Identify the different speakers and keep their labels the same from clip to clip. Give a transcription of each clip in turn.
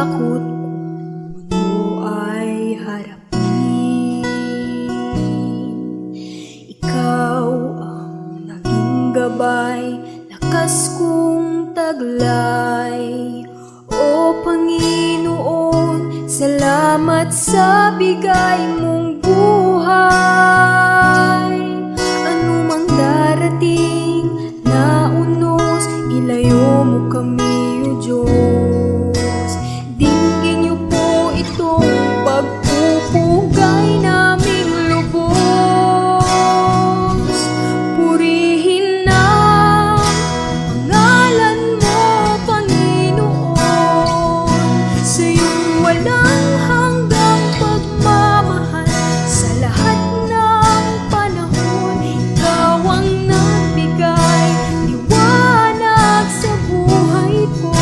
Speaker 1: takot mo ay harapin. Ikaw ang naging gabay, lakas kong taglay. O Panginoon, salamat sa bigay mong buhay. Anumang darating na unos, ilayo mo kami, O Diyos. Dinggin niyo po itong pagpupugay naming lubos. Purihin na pangalan mo, Panginoon, sa iyong walang hanggang pagmamahal. Sa lahat ng panahon, ikaw ang nagbigay liwanag sa buhay ko.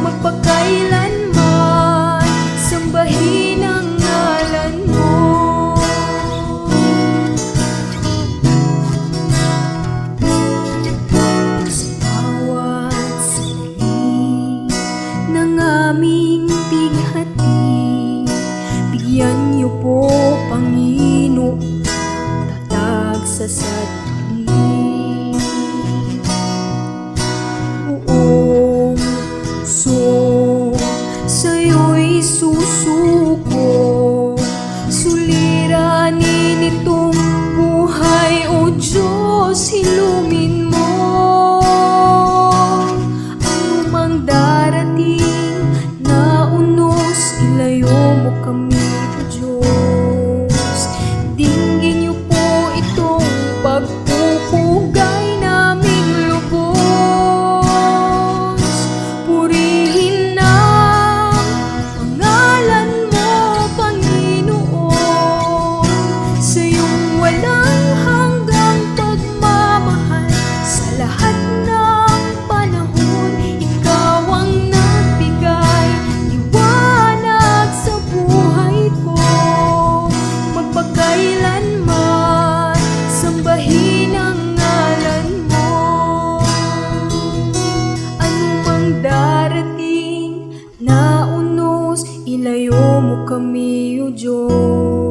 Speaker 1: Magpakailanman, sambahin ang ngalan mo. Sa bawat sandali ng aming bighati, bigyan niyo po, Panginoon, tatag sa sadali. Buong puso sa'yo'y susuko, suliranin itong buhay, O Diyos, ilumin mo. Anumang darating na unos, ilayo mo kami, O Diyos. Dinggin niyo po itong pagpupugay naming lubos. Purihin na pangalan mo, Panginoon, sa iyong walang hanggang pagmamahal. Sa lahat ng panahon, ikaw ang nagbigay liwanag sa buhay ko. Magpakailanman, sambahin ang ngalan mo. Anumang darating na unos, ilayo mo kami, O Diyos.